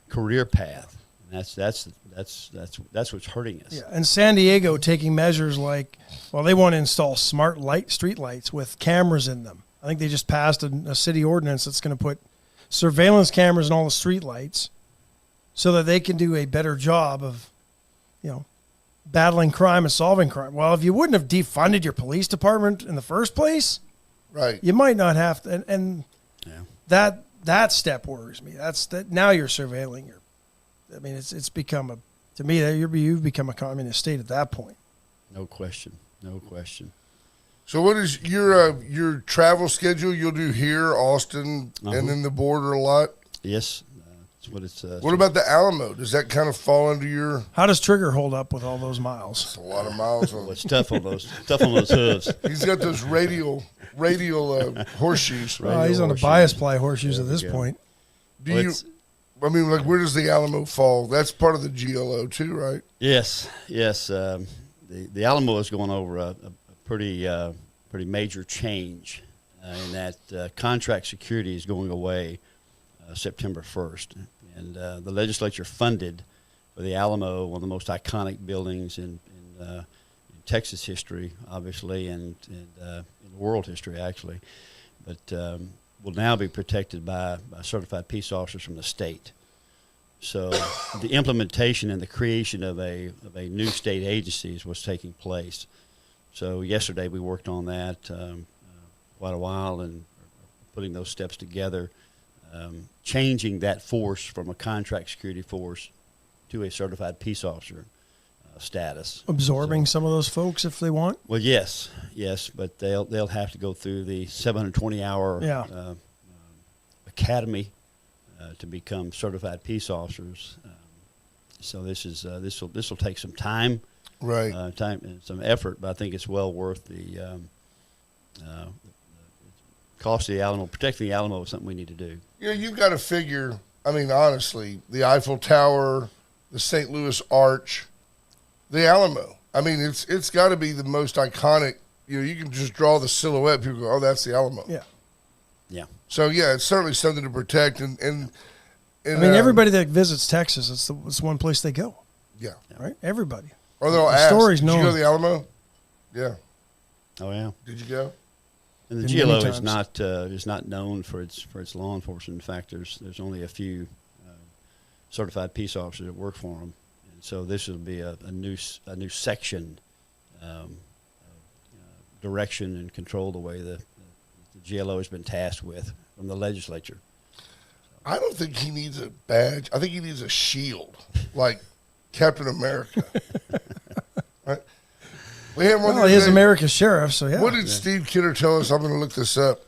career path. And that's what's hurting us. Yeah, and San Diego taking measures like, they want to install smart street lights with cameras in them. I think they just passed a city ordinance that's going to put surveillance cameras in all the street lights, so that they can do a better job of, battling crime and solving crime. Well, if you wouldn't have defunded your police department in the first place, Right. you might not have to. And Yeah. that step worries me. Now you're surveilling your. I mean, it's become to me that you've become a communist state at that point. No question. No question. So what is your travel schedule? You'll do here, Austin, and then the border a lot. Yes. That's what it's. What about the Alamo? Does that kind of fall under your? How does Trigger hold up with all those miles? It's a lot of miles on. Well, it's tough on those hooves. He's got those radial horseshoes. Oh, he's on the horseshoes. bias ply horseshoes There at we this go. point. Do Well, you? it's- I mean, like, where does the Alamo fall? That's part of the GLO too, right? Yes. The Alamo is going over a pretty major change in that contract security is going away September 1st, and the legislature funded for the Alamo, one of the most iconic buildings in Texas history, obviously, and in world history actually, but will now be protected by certified peace officers from the state. So the implementation and the creation of a new state agencies was taking place. So yesterday we worked on that quite a while and putting those steps together, changing that force from a contract security force to a certified peace officer status. Absorbing some of those folks if they want. Well, yes, but they'll have to go through the 720-hour academy to become certified peace officers. So this will take some time, Right. time and some effort, but I think it's well worth the cost of the Alamo. Protecting the Alamo is something we need to do. You've got to figure. I mean, honestly, the Eiffel Tower, the St. Louis Arch, the Alamo. I mean, it's got to be the most iconic. You can just draw the silhouette. People go, "Oh, that's the Alamo." Yeah. Yeah. So yeah, it's certainly something to protect. And I mean, everybody that visits Texas, it's one place they go, Yeah. right? Everybody. Or they'll The ask, story's "Did you go known. to the Alamo?" Yeah. Oh yeah. Did you go? And the And many GLO is times. not known for its law enforcement. In fact, there's only a few certified peace officers that work for them, and so this will be a new section, direction and control the way the GLO has been tasked with from the legislature. I don't think he needs a badge. I think he needs a shield, like Captain America. Right? We had one. Well, he is America's sheriff, so yeah. What did Steve Kidder tell us? I'm going to look this up.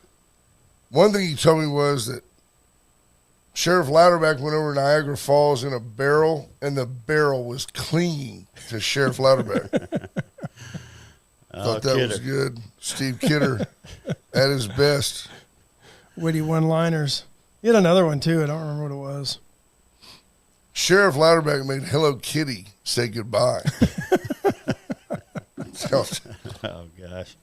One thing he told me was that Sheriff Louderback went over Niagara Falls in a barrel, and the barrel was clinging to Sheriff Louderback. Thought that was Kidder. good. Steve Kidder at his best. Witty one-liners. He had another one, too. I don't remember what it was. Sheriff Louderback made Hello Kitty say goodbye. Oh gosh.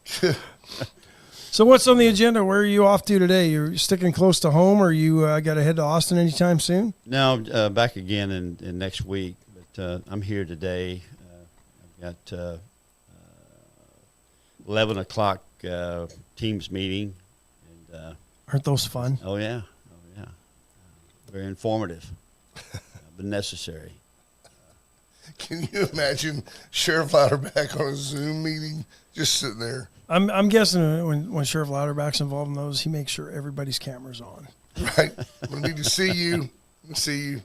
So what's on the agenda? Where are you off to today? You're sticking close to home, or you got to head to Austin anytime soon? No, back again in next week, but I'm here today. I've got 11 o'clock Teams meeting. And, Aren't those fun? oh, yeah. Very informative, but necessary. Can you imagine Sheriff Louderback on a Zoom meeting just sitting there? I'm guessing when Sheriff Louderback's involved in those, he makes sure everybody's camera's on. Right? I'm going to need to see you. See you.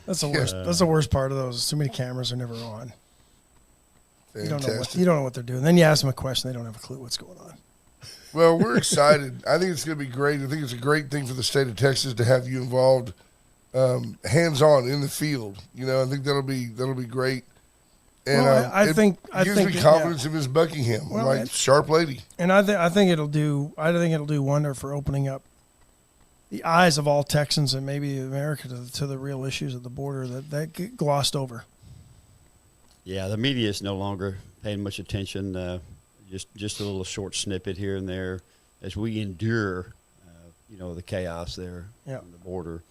That's the worst. That's the worst part of those. Too many cameras are never on. You don't know what they're doing. Then you ask them a question, they don't have a clue what's going on. Well, we're excited. I think it's going to be great. I think it's a great thing for the state of Texas to have you involved, hands-on in the field. I think that'll be great. And Well, I it think gives me confidence in Ms. Buckingham, Well, sharp lady. And I think it'll do wonder for opening up the eyes of all Texans and maybe America to the real issues at the border that get glossed over. Yeah, the media is no longer paying much attention. Just a little short snippet here and there as we endure, the chaos there on the border.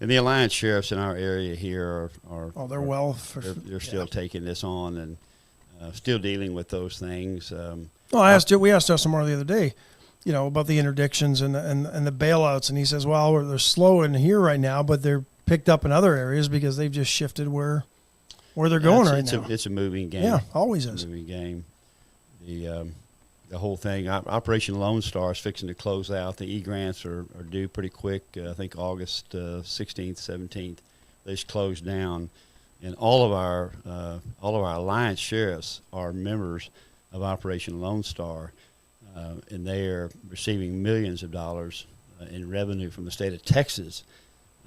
And the alliance sheriffs in our area here are they're still taking this on and still dealing with those things. We asked Justin Moore the other day, about the interdictions and the bailouts, and he says, well, they're slow in here right now, but they're picked up in other areas because they've just shifted where they're going now. It's a moving game. Yeah, always It's is. a moving game. The whole thing, Operation Lone Star is fixing to close out. The E-grants are due pretty quick. I think August 16th, 17th. They just closed down, and all of our alliance sheriffs are members of Operation Lone Star, and they are receiving millions of dollars in revenue from the state of Texas,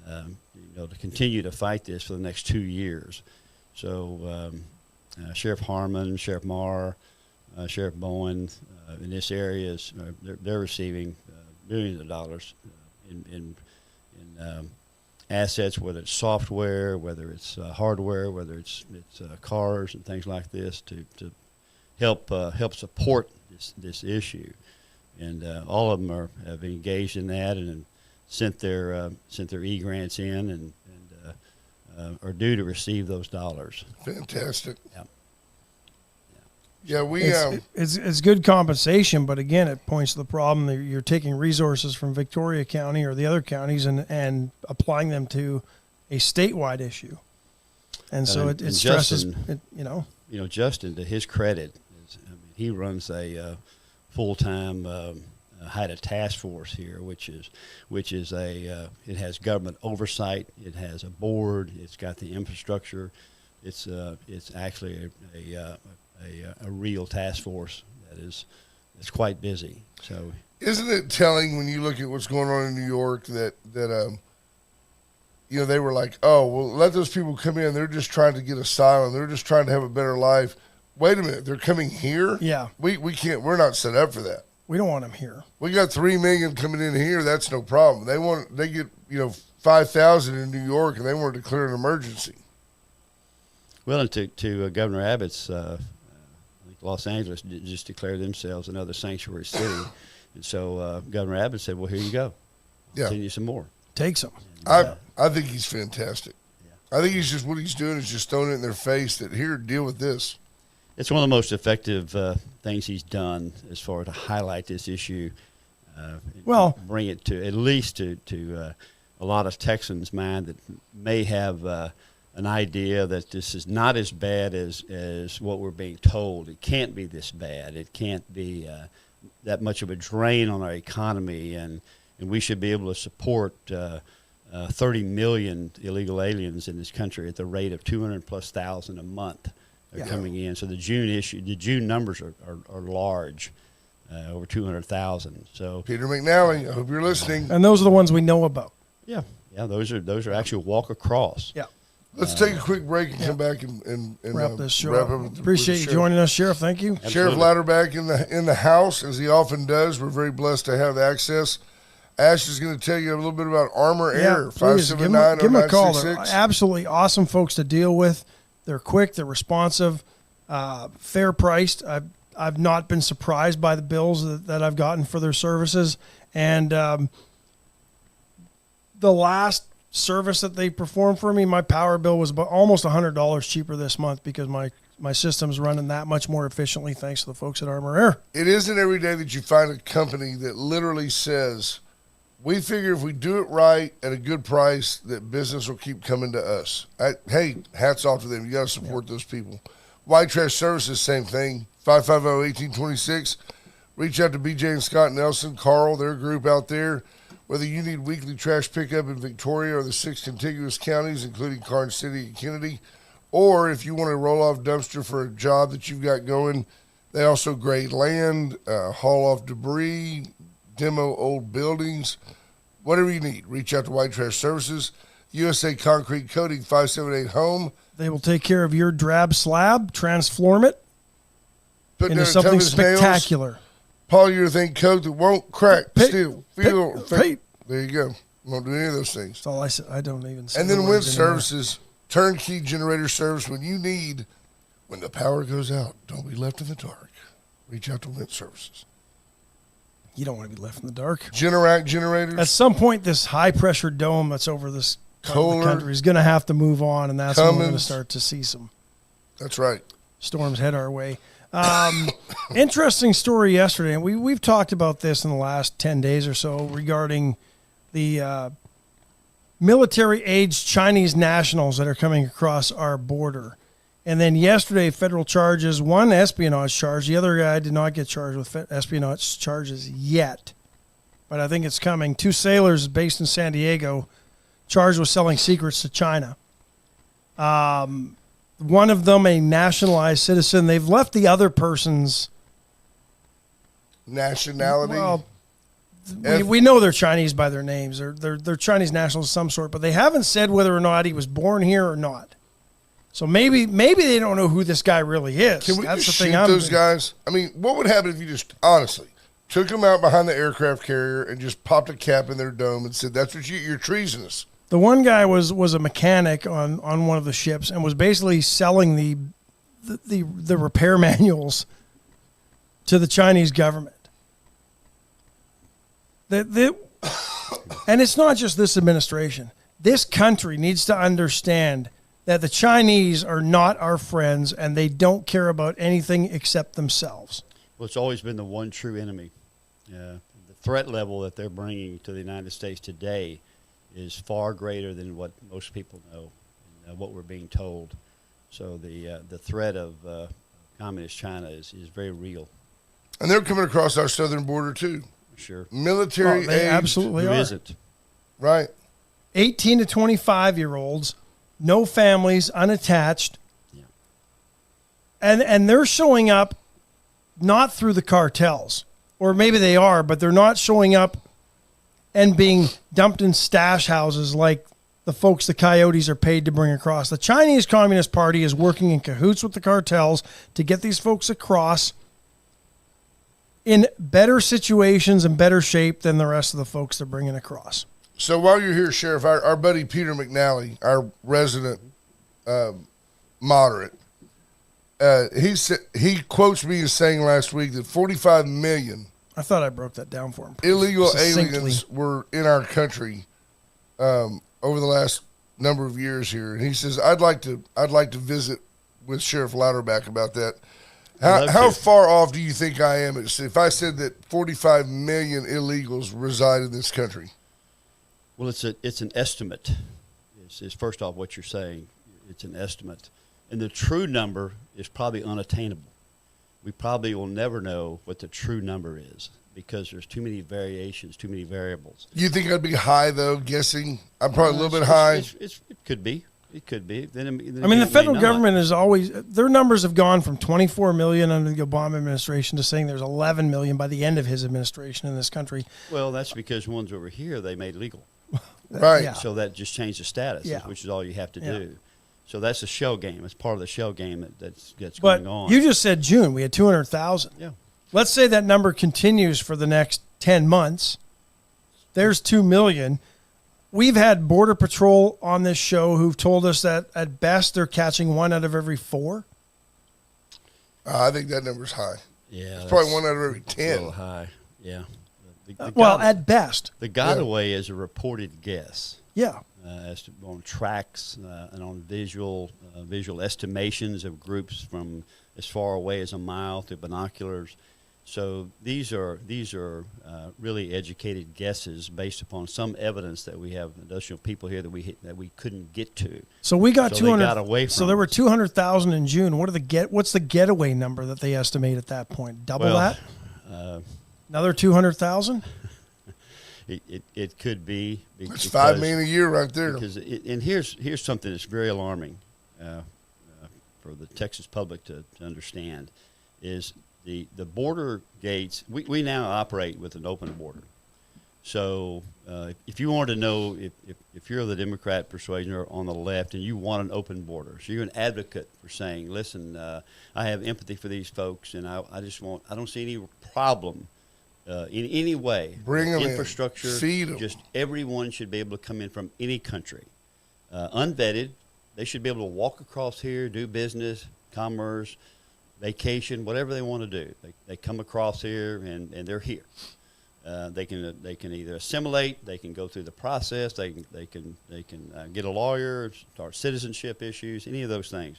to continue to fight this for the next 2 years. So Sheriff Harmon, Sheriff Marr, Sheriff Bowen in this area they're receiving millions of dollars in assets, whether it's software, whether it's hardware, whether it's cars and things like this to help support this issue. And all of them have engaged in that and sent their E-grants in and are due to receive those dollars. Fantastic. Yeah. Yeah, It's good compensation, but again, it points to the problem that you're taking resources from Victoria County or the other counties and applying them to a statewide issue, and so it stresses. Justin, to his credit, he runs a full-time HIDTA task force here, which is it has government oversight, it has a board, it's got the infrastructure, it's actually a real task force that's quite busy. So, isn't it telling when you look at what's going on in New York that they were like, oh, well, let those people come in. They're just trying to get asylum. They're just trying to have a better life. Wait a minute, they're coming here? Yeah. We can't. We're not set up for that. We don't want them here. We got 3 million coming in here. That's no problem. They get 5,000 in New York, and they want to declare an emergency. Well, and to Governor Abbott's. Los Angeles just declared themselves another sanctuary city. And so Governor Abbott said, well, here you go. Yeah. Send you some more. Take some. I think he's fantastic. Yeah. I think he's just, what he's doing is just throwing it in their face that, here, deal with this. It's one of the most effective things he's done as far as to highlight this issue. Bring it to at least to a lot of Texans' mind that may have an idea that this is not as bad as what we're being told. It can't be this bad. It can't be that much of a drain on our economy, and we should be able to support 30 million illegal aliens in this country at the rate of 200,000+ a month. They're coming in. So the June numbers are large, over 200,000. So Peter McNally, I hope you're listening. And those are the ones we know about. Yeah, those are actually walk across. Yeah. Let's take a quick break and come back and wrap this show wrap up. up. Appreciate you joining us, Sheriff. Thank you. Absolutely. Sheriff Louderback in the house, as he often does. We're very blessed to have access. Ash is going to tell you a little bit about Armor Air, 579-0966. Give them a call. They're absolutely awesome folks to deal with. They're quick. They're responsive. Fair priced. I've not been surprised by the bills that I've gotten for their services. And the last service that they performed for me, my power bill was about almost $100 cheaper this month because my system's running that much more efficiently thanks to the folks at Armor Air. It isn't every day that you find a company that literally says, we figure if we do it right at a good price, that business will keep coming to us. Hey, hats off to them. You got to support those people. White Trash Services, same thing, 550-1826. Reach out to BJ and Scott Nelson, Carl, their group out there. Whether you need weekly trash pickup in Victoria or the 6 contiguous counties, including Karnes City and Kennedy, or if you want a roll-off dumpster for a job that you've got going, they also grade land, haul off debris, demo old buildings, whatever you need. Reach out to White Trash Services, USA Concrete Coating, 578-HOME. They will take care of your drab slab, transform it Putting into something spectacular. Polyurethane coat that won't crack, steel, feel. Paint. There you go. Won't do any of those things. That's all I said. I don't even say And the then words Wind anymore. Services, turnkey generator service when you need, when the power goes out, don't be left in the dark. Reach out to Wind Services. You don't want to be left in the dark. Generac generators. At some point, this high-pressure dome that's over this part of the Kohler, country is going to have to move on, and that's when we're going to Cummins. start to see some That's right. storms head our way. Interesting story yesterday, and we've talked about this in the last 10 days or so regarding the military-aged Chinese nationals that are coming across our border. And then yesterday, federal charges, one espionage charge. The other guy did not get charged with espionage charges yet, but I think it's coming. 2 sailors based in San Diego charged with selling secrets to China. One of them a nationalized citizen. They've left the other person's Nationality. Well, we know they're Chinese by their names. They're Chinese nationals of some sort, but they haven't said whether or not he was born here or not. So maybe they don't know who this guy really is. Can we That's just the thing. shoot those guys? I mean, what would happen if you just, honestly, took them out behind the aircraft carrier and just popped a cap in their dome and said, that's what you're treasonous? The one guy was a mechanic on one of the ships and was basically selling the repair manuals to the Chinese government. And it's not just this administration. This country needs to understand that the Chinese are not our friends and they don't care about anything except themselves. Well, it's always been the one true enemy. The threat level that they're bringing to the United States today is far greater than what most people know and what we're being told. So the threat of communist China is very real. And they're coming across our southern border, too. Sure. Military They age. absolutely Who are. isn't? Right. 18 to 25-year-olds, no families, unattached. Yeah. And they're showing up not through the cartels, or maybe they are, but they're not showing up and being dumped in stash houses like the folks the coyotes are paid to bring across. The Chinese Communist Party is working in cahoots with the cartels to get these folks across in better situations and better shape than the rest of the folks they're bringing across. So while you're here, Sheriff, our buddy Peter McNally, our resident moderate, he quotes me as saying last week that 45 million I thought I broke that down for him. illegal succinctly. aliens were in our country over the last number of years here, and he says I'd like to visit with Sheriff Louderback about that. How far off do you think I am if I said that 45 million illegals reside in this country? Well, it's an estimate. Is first off what you're saying. It's an estimate, and the true number is probably unattainable. We probably will never know what the true number is because there's too many variations, too many variables. Do you think I'd be high though? Guessing I'm probably a little bit high. It could be. It could be. Then The federal government is always, their numbers have gone from 24 million under the Obama administration to saying there's 11 million by the end of his administration in this country. Well, that's because ones over here they made legal. Right. Yeah. So that just changed the status, Yeah. which is all you have to Yeah. do. So that's a shell game. It's part of the shell game that's But going on. you just said June, we had 200,000. Yeah. Let's say that number continues for the next 10 months. There's 2 million. We've had Border Patrol on this show who've told us that at best they're catching 1 out of every 4. I think that number's high. Yeah. It's probably 1 out of every a 10. little high. Yeah. The Well, got- at best. the Godaway is a reported guess. Yeah. As to, on tracks and on visual estimations of groups from as far away as a mile through binoculars. So these are really educated guesses based upon some evidence that we have additional people here that we couldn't get to. So we got So they 200. got away So from there were us. 200,000 in June. What's the getaway number that they estimate at that point? Double Well, that? Another 200,000? It could be. That's $5 million a year right there. And here's something that's very alarming for the Texas public to understand is the border gates. We now operate with an open border. So if you want to know if you're the Democrat persuasion or on the left and you want an open border, so you're an advocate for saying, listen, I have empathy for these folks and I don't see any problem in any way. Bring 'em in. Infrastructure, Feed 'em. just everyone should be able to come in from any country, unvetted. They should be able to walk across here, do business, commerce, vacation, whatever they want to do. They come across here and they're here. They can either assimilate, they can go through the process, they can get a lawyer, start citizenship issues, any of those things.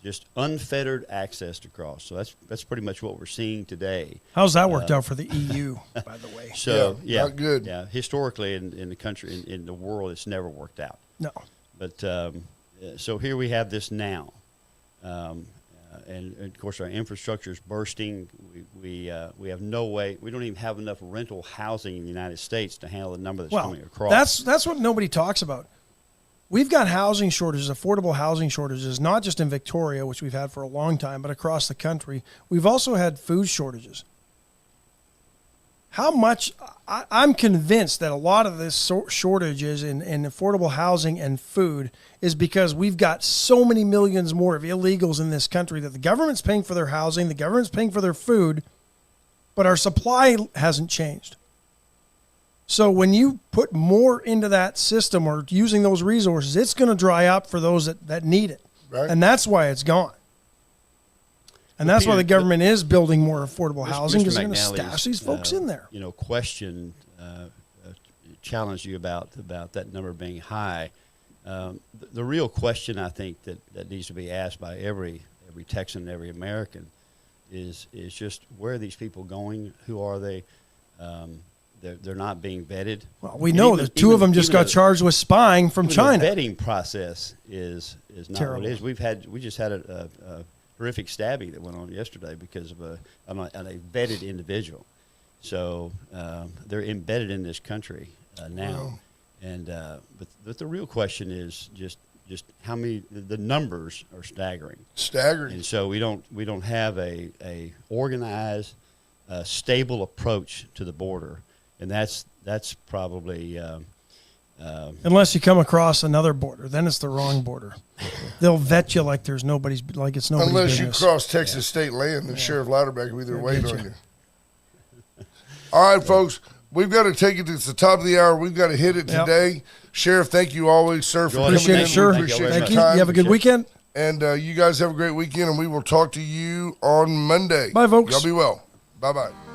just unfettered access to cross. So that's pretty much what we're seeing today. How's that worked out for the EU, by the way? So yeah, not good. Yeah, historically in the country, in the world, it's never worked out. No. But so here we have this now, and of course our infrastructure is bursting. We have no way. We don't even have enough rental housing in the United States to handle the number that's coming across. That's what nobody talks about. We've got housing shortages, affordable housing shortages, not just in Victoria, which we've had for a long time, but across the country. We've also had food shortages. How much? I'm convinced that a lot of this shortages in affordable housing and food is because we've got so many millions more of illegals in this country that the government's paying for their housing, the government's paying for their food, but our supply hasn't changed. So when you put more into that system or using those resources, it's going to dry up for those that need it. Right. And that's why it's gone. And that's why the government is building more affordable housing, because they're going to stash these folks in there. Challenge you about that number being high. The real question I think that needs to be asked by every Texan, every American, is just where are these people going? Who are they? They're not being vetted. Well, we know that two of them just got charged with spying from China. The vetting process is not terrible. what it is. We just had a horrific stabbing that went on yesterday because of a vetted individual. So they're embedded in this country now, Wow. and but the real question is just how many. The numbers are staggering. Staggering. And so we don't have a organized, stable approach to the border, and that's probably. Unless you come across another border, then it's the wrong border. They'll vet you like it's nobody's Unless business. you cross Texas state land, then Sheriff Louderback will be there waiting on you. All right, folks, we've got to take it. It's the top of the hour. We've got to hit it Yep. today. Sheriff, thank you always, sir, for coming Appreciate in. it, sir. We appreciate Thank you. your time. You have a good weekend. And you guys have a great weekend, and we will talk to you on Monday. Bye, folks. Y'all be well. Bye-bye.